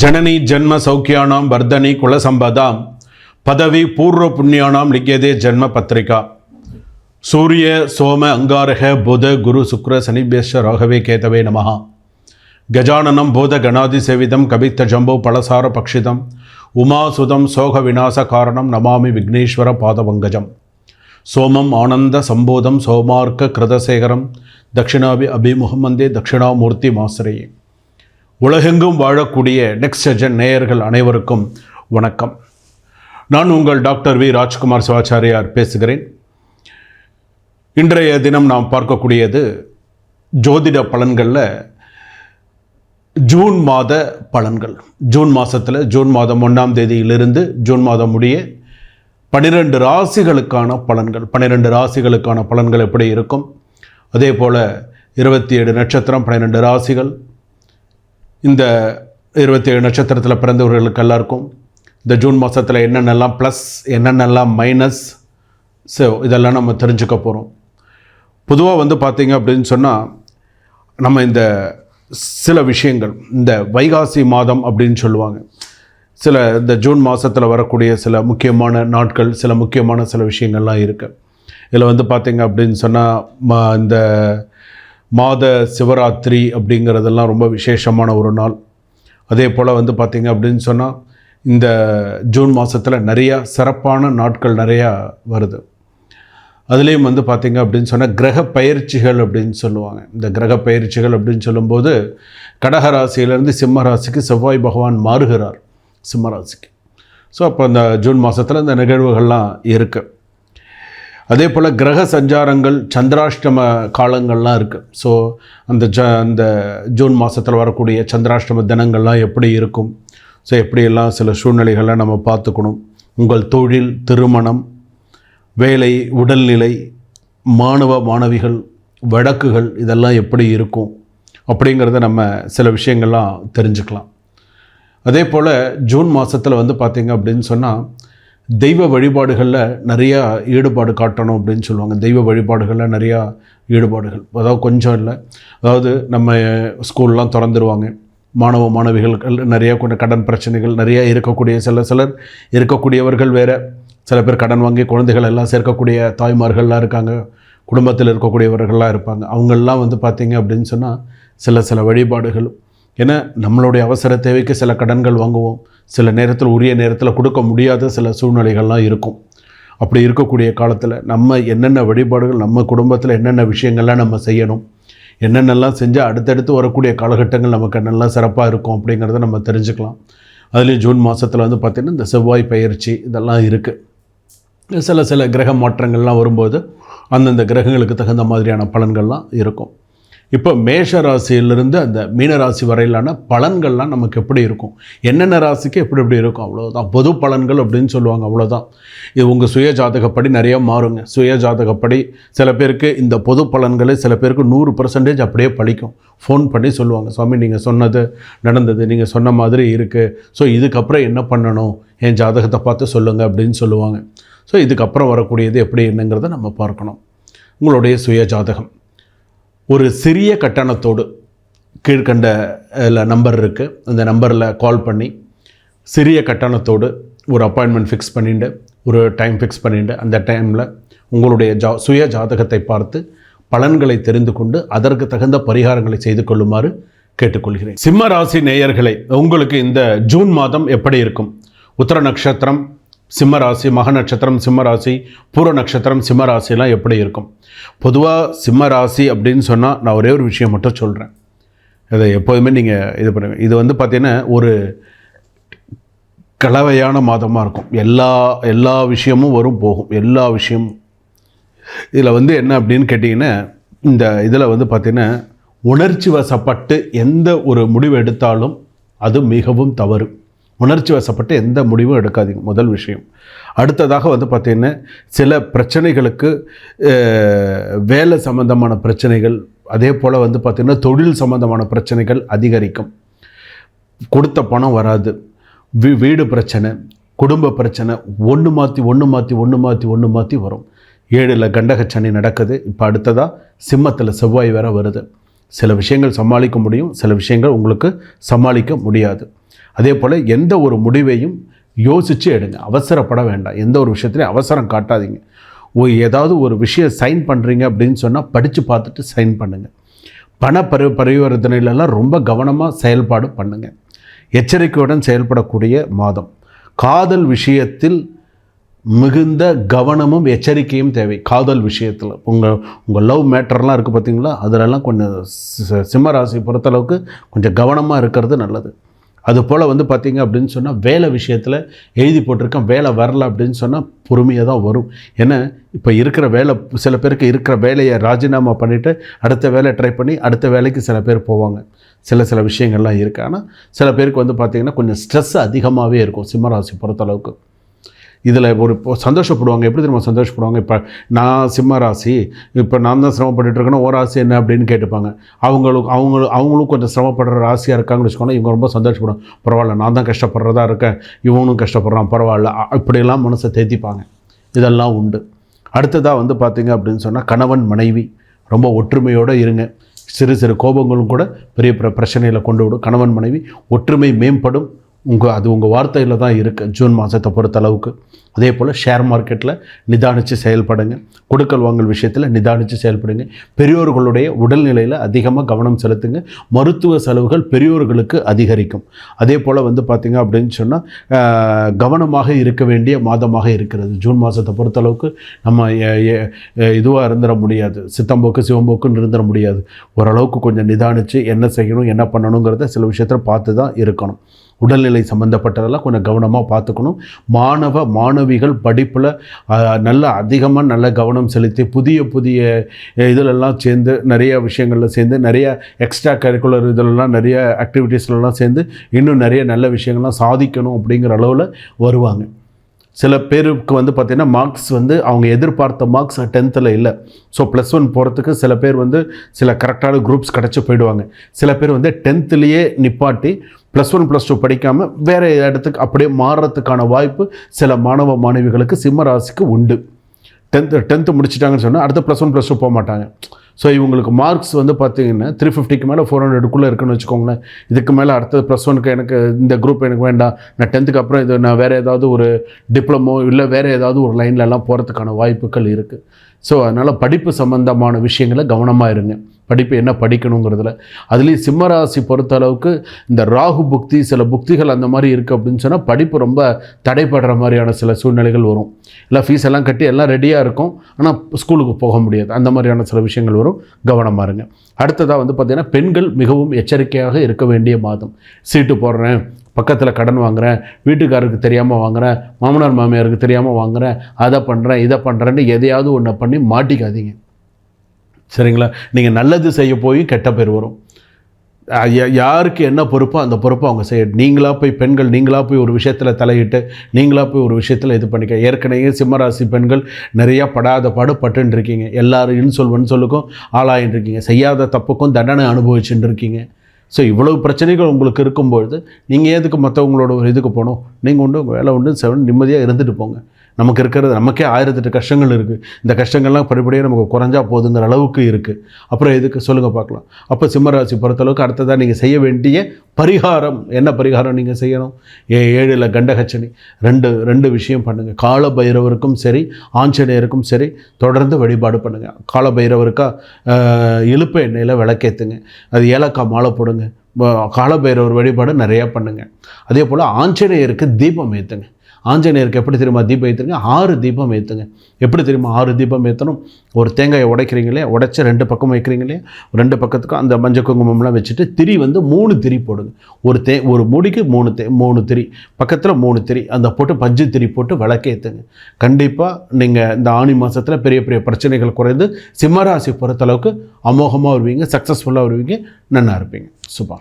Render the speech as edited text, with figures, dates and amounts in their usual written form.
जननी जन्म सौख्यानां वर्धनी कुलसंपदां पदवी पूर्व पुण्यानां लिख्यते जन्म पत्रिका सूर्य सोम अंगारह बुध गुरु शुक्र शनिभ्यश्च राघवे केतवे नमः गजाननं बोध गणाधिसेवितं कवित्त जम्बो पलसार पक्षितं उमासुतं शोक विनाश कारणं नमामि विघ्नेश्वर पादपङ्कजं सोमं आनंद संबोधं सोमार्क कृतशेखरं दक्षिणाभि अभिमुखं वन्दे दक्षिणामूर्तिमाश्रये உலகெங்கும் வாழக்கூடிய நெக்ஸ்ட் ஜென் நேயர்கள் அனைவருக்கும் வணக்கம். நான் உங்கள் டாக்டர் வி ராஜ்குமார் சிவாச்சாரியார் பேசுகிறேன். இன்றைய தினம் நாம் பார்க்கக்கூடியது ஜோதிட பலன்களில் ஜூன் மாத பலன்கள். ஜூன் மாதத்தில் ஜூன் மாதம் 1ஆம் தேதியிலிருந்து ஜூன் மாதம் முடிய 12 ராசிகளுக்கான பலன்கள். 12 ராசிகளுக்கான பலன்கள் எப்படி இருக்கும், அதே போல் 27 நட்சத்திரம் 12 ராசிகள், இந்த 27 நட்சத்திரத்தில் பிறந்தவர்களுக்கு எல்லாருக்கும் இந்த ஜூன் மாதத்தில் என்னென்னலாம் ப்ளஸ் என்னென்னலாம் மைனஸ், ஸோ இதெல்லாம் நம்ம தெரிஞ்சுக்க போகிறோம். பொதுவாக பார்த்திங்க அப்படின்னு சொன்னால் நம்ம இந்த சில விஷயங்கள் இந்த வைகாசி மாதம் அப்படின்னு சொல்லுவாங்க. இந்த ஜூன் மாதத்தில் வரக்கூடிய சில முக்கியமான நாட்கள், சில முக்கியமான சில விஷயங்கள்லாம் இருக்குது. இதில் பார்த்திங்க அப்படின்னு சொன்னால் இந்த மாத சிவராத்திரி அப்படிங்கிறதெல்லாம் ரொம்ப விசேஷமான ஒரு நாள். அதே போல் பார்த்திங்க அப்படின்னு சொன்னால் இந்த ஜூன் மாதத்தில் நிறையா சிறப்பான நாட்கள் நிறையா வருது. அதுலேயும் பார்த்திங்க அப்படின்னு சொன்னால் கிரக பயிற்சிகள் அப்படின்னு சொல்லுவாங்க. இந்த கிரக பயிற்சிகள் அப்படின்னு சொல்லும்போது கடகராசியிலேருந்து சிம்ம ராசிக்கு செவ்வாய் பகவான் மாறுகிறார் சிம்ம ராசிக்கு. ஸோ அப்போ அந்த ஜூன் மாதத்தில் இந்த நிகழ்வுகள்லாம் இருக்குது. அதே போல் கிரக சஞ்சாரங்கள் சந்திராஷ்டம காலங்கள்லாம் இருக்குது. ஸோ அந்த ஜூன் மாதத்தில் வரக்கூடிய சந்திராஷ்டம தினங்கள்லாம் எப்படி இருக்கும், ஸோ எப்படியெல்லாம் சில சூழ்நிலைகள்லாம் நம்ம பார்த்துக்கணும். உங்கள் தொழில், திருமணம், வேலை, உடல்நிலை, மாணவ மாணவிகள், வழக்குகள் இதெல்லாம் எப்படி இருக்கும் அப்படிங்கிறத நம்ம சில விஷயங்கள்லாம் தெரிஞ்சுக்கலாம். அதே போல் ஜூன் மாதத்தில் பார்த்திங்க அப்படின்னு சொன்னால் தெய்வ வழிபாடுகளில் நிறையா ஈடுபாடு காட்டணும் அப்படின்னு சொல்லுவாங்க. தெய்வ வழிபாடுகளில் நிறையா ஈடுபாடுகள், அதாவது கொஞ்சம் இல்லை, அதாவது நம்ம ஸ்கூல்லாம் திறந்துருவாங்க. மாணவ மாணவிகள் நிறையா கடன் பிரச்சனைகள் நிறையா இருக்கக்கூடிய சிலர் இருக்கக்கூடியவர்கள் வேறு, சில பேர் கடன் வாங்கி குழந்தைகள் எல்லாம் சேர்க்கக்கூடிய தாய்மார்கள்லாம் இருக்காங்க, குடும்பத்தில் இருக்கக்கூடியவர்கள்லாம் இருப்பாங்க. அவங்களெலாம் பார்த்திங்க அப்படின்னு சொன்னால் சில வழிபாடுகள். ஏன்னா நம்மளுடைய அவசர தேவைக்கு சில கடன்கள் வாங்குவோம், சில நேரத்தில் உரிய நேரத்தில் கொடுக்க முடியாத சில சூழ்நிலைகள்லாம் இருக்கும். அப்படி இருக்கக்கூடிய காலத்தில் நம்ம என்னென்ன வழிபாடுகள், நம்ம குடும்பத்தில் என்னென்ன விஷயங்கள்லாம் நம்ம செய்யணும், என்னென்னலாம் செஞ்சால் அடுத்தடுத்து வரக்கூடிய காலகட்டங்கள் நமக்கு நல்லா சிறப்பாக இருக்கும் அப்படிங்கிறத நம்ம தெரிஞ்சுக்கலாம். அதுலேயும் ஜூன் மாதத்தில் பார்த்திங்கன்னா இந்த செவ்வாய் பயிற்சி இதெல்லாம் இருக்குது. சில கிரக மாற்றங்கள்லாம் வரும்போது அந்தந்த கிரகங்களுக்கு தகுந்த மாதிரியான பலன்கள்லாம் இருக்கும். இப்போ மேஷ ராசியிலிருந்து அந்த மீனராசி வரையிலான பலன்கள்லாம் நமக்கு எப்படி இருக்கும், என்னென்ன ராசிக்கு எப்படி இருக்கும், அவ்வளோதான். பொது பலன்கள் அப்படின்னு சொல்லுவாங்க, அவ்வளோதான். இது உங்கள் சுய ஜாதகப்படி நிறையா மாறுங்க. சுய ஜாதகப்படி சில பேருக்கு இந்த பொது பலன்களை சில பேருக்கு 100% அப்படியே பழிக்கும். ஃபோன் பண்ணி சொல்லுவாங்க, சுவாமி நீங்கள் சொன்னது நடந்தது, நீங்கள் சொன்ன மாதிரி இருக்குது, ஸோ இதுக்கப்புறம் என்ன பண்ணணும், என் ஜாதகத்தை பார்த்து சொல்லுங்கள் அப்படின்னு சொல்லுவாங்க. ஸோ இதுக்கப்புறம் வரக்கூடியது எப்படி என்னங்கிறத நம்ம பார்க்கணும். உங்களுடைய சுய ஜாதகம் ஒரு சிறிய கட்டணத்தோடு கீழ்கண்ட நம்பர் இருக்குது, அந்த நம்பரில் கால் பண்ணி சிறிய கட்டணத்தோடு ஒரு அப்பாயின்மெண்ட் ஃபிக்ஸ் பண்ணிட்டு ஒரு டைம் ஃபிக்ஸ் பண்ணிட்டு அந்த டைமில் உங்களுடைய சுய ஜாதகத்தை பார்த்து பலன்களை தெரிந்து கொண்டு அதற்கு தகுந்த பரிகாரங்களை செய்து கொள்ளுமாறு கேட்டுக்கொள்கிறேன். சிம்ம ராசி நேயர்களை, உங்களுக்கு இந்த ஜூன் மாதம் எப்படி இருக்கும்? உத்தர நட்சத்திரம் சிம்ம ராசி, மக நட்சத்திரம் சிம்ம ராசி, பூர நட்சத்திரம் சிம்ம ராசிலாம் எப்படி இருக்கும்? பொதுவாக சிம்ம ராசி அப்படின்னு சொன்னால் நான் ஒரே ஒரு விஷயம் மட்டும் சொல்கிறேன், அதை எப்போதுமே நீங்கள் இது பண்ணுங்கள். இது பார்த்திங்கன்னா ஒரு கலவையான மாதமாக இருக்கும். எல்லா விஷயமும் வரும் போகும், எல்லா விஷயமும். இதில் என்ன அப்படின்னு கேட்டிங்கன்னா, இந்த இதில் பார்த்திங்கன்னா உணர்ச்சி வசப்பட்டு எந்த ஒரு முடிவு எடுத்தாலும் அது மிகவும் தவறு. உணர்ச்சி வசப்பட்டு எந்த முடிவும் எடுக்காதீங்க, முதல் விஷயம். அடுத்ததாக பார்த்திங்கன்னா சில பிரச்சனைகளுக்கு வேலை சம்பந்தமான பிரச்சனைகள், அதே போல் பார்த்திங்கன்னா தொழில் சம்பந்தமான பிரச்சனைகள் அதிகரிக்கும். கொடுத்த பணம் வராது, வீடு பிரச்சனை, குடும்ப பிரச்சனை, ஒன்று மாற்றி வரும். 7ல் கண்டகச்சனி நடக்குது. இப்போ அடுத்ததாக சிம்மத்தில் செவ்வாய் வேற வருது. சில விஷயங்கள் சமாளிக்க முடியும், சில விஷயங்கள் உங்களுக்கு சமாளிக்க முடியாது. அதே போல் எந்த ஒரு முடிவையும் யோசித்து எடுங்க, அவசரப்பட வேண்டாம். எந்த ஒரு விஷயத்துலையும் அவசரம் காட்டாதீங்க. ஏதாவது ஒரு விஷயம் சைன் பண்ணுறீங்க அப்படின்னு சொன்னால் படித்து பார்த்துட்டு சைன் பண்ணுங்கள். பரிவர்த்தனையிலலாம் ரொம்ப கவனமாக செயல்பாடு பண்ணுங்கள். எச்சரிக்கையுடன் செயல்படக்கூடிய மாதம். காதல் விஷயத்தில் மிகுந்த கவனமும் எச்சரிக்கையும் தேவை. காதல் விஷயத்தில் உங்கள் லவ் மேட்டர்லாம் இருக்குது பார்த்தீங்களா, அதிலெல்லாம் கொஞ்சம் சிம்மராசி பொறுத்தளவுக்கு கொஞ்சம் கவனமாக இருக்கிறது நல்லது. அதுபோல் பார்த்திங்க அப்படின்னு சொன்னால் வேலை விஷயத்தில் எழுதி போட்டிருக்கேன், வேலை வரல அப்படின்னு சொன்னால் பொறுமையாக தான் வரும். ஏன்னா இப்போ இருக்கிற வேலை, சில பேருக்கு இருக்கிற வேலையை ராஜினாமா பண்ணிவிட்டு அடுத்த வேலை ட்ரை பண்ணி அடுத்த வேலைக்கு சில பேர் போவாங்க. சில விஷயங்கள்லாம் இருக்குது. ஆனால் சில பேருக்கு பார்த்திங்கன்னா கொஞ்சம் ஸ்ட்ரெஸ் அதிகமாகவே இருக்கும் சிம்மராசி பொறுத்தளவுக்கு. இதில் ஒரு சந்தோஷப்படுவாங்க. எப்படி தெரியுமா சந்தோஷப்படுவாங்க? இப்போ நான் சிம்ம ராசி, இப்போ நான் தான் சிரமப்பட்டுருக்கேன்னா ஓ ராசி என்ன அப்படின்னு கேட்டுப்பாங்க. அவங்களும் கொஞ்சம் சிரமப்படுற ராசியாக இருக்காங்கன்னு வச்சுக்கோங்க. இவங்க ரொம்ப சந்தோஷப்படுவாங்க. பரவாயில்ல, நான் தான் கஷ்டப்படுறதா இருக்கேன், இவனும் கஷ்டப்படுறான், பரவாயில்ல, இப்படியெல்லாம் மனசை தேத்திப்பாங்க. இதெல்லாம் உண்டு. அடுத்ததாக பார்த்திங்க அப்படின்னு சொன்னால் கணவன் மனைவி ரொம்ப ஒற்றுமையோடு இருங்க. சிறு கோபங்களும் கூட பெரிய பிரச்சனையில் கொண்டு விடும். கணவன் மனைவி ஒற்றுமை மேம்படும். அது உங்கள் வார்த்தையில் தான் இருக்குது ஜூன் மாதத்தை பொறுத்தளவுக்கு. அதே போல் ஷேர் மார்க்கெட்டில் நிதானித்து செயல்படுங்க. கொடுக்கல் வாங்கல் விஷயத்தில் நிதானித்து செயல்படுங்க. பெரியோர்களுடைய உடல்நிலையில் அதிகமாக கவனம் செலுத்துங்க. மருத்துவ செலவுகள் பெரியோர்களுக்கு அதிகரிக்கும். அதே போல் பார்த்திங்க அப்படின்னு சொன்னால் கவனமாக இருக்க வேண்டிய மாதமாக இருக்கிறது ஜூன் மாதத்தை பொறுத்தளவுக்கு. நம்ம இதுவாக இருந்துட முடியாது, சித்தம்போக்கு சிவம்போக்குன்னு இருந்துட முடியாது. ஓரளவுக்கு கொஞ்சம் நிதானித்து என்ன செய்யணும் என்ன பண்ணணுங்கிறத சில விஷயத்தில் பார்த்து தான் இருக்கணும். உடல்நிலை சம்மந்தப்பட்டதெல்லாம் கொஞ்சம் கவனமாக பார்த்துக்கணும். மாணவிகள் படிப்பில் நல்ல கவனம் செலுத்தி புதிய இதிலெல்லாம் சேர்ந்து நிறைய விஷயங்களில் சேர்ந்து நிறைய எக்ஸ்ட்ரா கரிக்குலர் இதிலெல்லாம் நிறைய ஆக்டிவிட்டீஸ்லாம் சேர்ந்து இன்னும் நிறைய நல்ல விஷயங்கள்லாம் சாதிக்கணும் அப்படிங்கிற அளவில் வருவாங்க. சில பேருக்கு பார்த்திங்கன்னா மார்க்ஸ் அவங்க எதிர்பார்த்த மார்க்ஸ் 10th இல்லை. ஸோ +1 போகிறதுக்கு சில பேர் சில கரெக்டான குரூப்ஸ் கிடச்சி போயிடுவாங்க. சில பேர் 10th நிப்பாட்டி +1 +2 படிக்காமல் வேறு இடத்துக்கு அப்படியே மாறுறதுக்கான வாய்ப்பு சில மாணவ மாணவிகளுக்கு சிம்ம ராசிக்கு உண்டு. 10th முடிச்சிட்டாங்கன்னு சொன்னால் அடுத்த +1 +2 போக மாட்டாங்க. ஸோ இவங்களுக்கு மார்க்ஸ் பார்த்திங்கன்னா 350க்கு மேலே 400க்குள்ளே இருக்குன்னு வச்சுக்கோங்களேன். இதுக்கு மேலே அடுத்தது +1க்கு எனக்கு இந்த குரூப் எனக்கு வேண்டாம், நான் 10th அப்புறம் இது நான் வேறு ஏதாவது ஒரு டிப்ளமோ இல்லை வேறு ஏதாவது ஒரு லைன்லலாம் போகிறதுக்கான வாய்ப்புகள் இருக்குது. ஸோ அதனால் படிப்பு சம்மந்தமான விஷயங்களை கவனமாக இருங்க. படிப்பு என்ன படிக்கணுங்கிறதுல. அதுலேயும் சிம்மராசி பொறுத்த அளவுக்கு இந்த ராகு புக்தி சில புக்திகள் அந்த மாதிரி இருக்குது அப்படின்னு சொன்னால் படிப்பு ரொம்ப தடைப்படுற மாதிரியான சில சூழ்நிலைகள் வரும். இல்லை ஃபீஸ் எல்லாம் கட்டி எல்லாம் ரெடியாக இருக்கும், ஆனால் ஸ்கூலுக்கு போக முடியாது. அந்த மாதிரியான சில விஷயங்கள் வரும். கவனமாக இருங்க. அடுத்ததாக பார்த்திங்கன்னா பெண்கள் மிகவும் எச்சரிக்கையாக இருக்க வேண்டிய மாதம். சீட்டு போடுறேன், பக்கத்தில் கடன் வாங்குகிறேன், வீட்டுக்காரருக்கு தெரியாமல் வாங்குகிறேன், மாமனார் மாமியாருக்கு தெரியாமல் வாங்குகிறேன், அதை பண்ணுறேன் இதை பண்ணுறேன்னு எதையாவது ஒன்றை பண்ணி மாட்டிக்காதீங்க. சரிங்களா? நீங்கள் நல்லது செய்ய போய் கெட்ட பேர் வரும். யாருக்கு என்ன பொறுப்போ அந்த பொறுப்பை அவங்க செய்ய. பெண்கள் நீங்களாக போய் ஒரு விஷயத்தில் தலையிட்டு நீங்களாக போய் ஒரு விஷயத்தில் இது பண்ணிக்க. ஏற்கனவே சிம்மராசி பெண்கள் நிறையா படாத பட்டுன்னு இருக்கீங்க. எல்லோரும் இன்சொல்லுக்கும் ஆளாயின்னு இருக்கீங்க. செய்யாத தப்புக்கும் தண்டனை அனுபவிச்சுட்டு இருக்கீங்க. ஸோ இவ்வளவு பிரச்சனைகள் உங்களுக்கு இருக்கும்பொழுது நீங்கள் எதுக்கு மற்றவங்களோட ஒரு இதுக்கு போகணும்? நீங்கள் உண்டு உங்கள் வேலை உண்டு நிம்மதியாக இருந்துட்டு போங்க. நமக்கு இருக்கிறது நமக்கே 1008 கஷ்டங்கள் இருக்குது. இந்த கஷ்டங்கள்லாம் படிப்படியாக நமக்கு குறைஞ்சா போதுங்கிற அளவுக்கு இருக்குது. அப்புறம் எதுக்கு சொல்லுங்கள் பார்க்கலாம். அப்போ சிம்மராசி பொறுத்தளவுக்கு அடுத்ததாக நீங்கள் செய்ய வேண்டிய பரிகாரம் என்ன பரிகாரம் நீங்கள் செய்யணும்? 7ல் கண்டகச்சனி ரெண்டு விஷயம் பண்ணுங்கள். கால பைரவருக்கும் சரி ஆஞ்சநேயருக்கும் சரி தொடர்ந்து வழிபாடு பண்ணுங்கள். கால பைரவருக்கா இழுப்ப எண்ணெயில் விளக்கேற்றுங்க, அது ஏலக்காய் மாலை போடுங்க. கால பைரவர் வழிபாடு நிறையா பண்ணுங்கள். அதே போல் ஆஞ்சநேயருக்கு தீபம் ஏற்றுங்க. ஆஞ்சநேயருக்கு எப்படி தெரியுமா தீபம் ஏற்றுங்க? 6 தீபம் ஏற்றுங்க. எப்படி தெரியுமா 6 தீபம் ஏற்றணும்? ஒரு தேங்காயை உடைக்கிறீங்களே, உடைச்சி 2 பக்கம் வைக்கிறீங்களே, 2 பக்கத்துக்கும் அந்த மஞ்சள் குங்குமம்லாம் வச்சுட்டு திரி 3 திரி போடுங்க. ஒரு மூடிக்கு 3 திரி, பக்கத்தில் 3 திரி அந்த போட்டு பஞ்சு திரி போட்டு விளக்கேற்றுங்க. கண்டிப்பாக நீங்கள் இந்த ஆனி மாதத்தில் பெரிய பிரச்சனைகள் குறைந்து சிம்மராசி பொறுத்தளவுக்கு அமோகமாக வருவீங்க, சக்ஸஸ்ஃபுல்லாக வருவீங்க, நல்லா இருப்பீங்க. சுபா.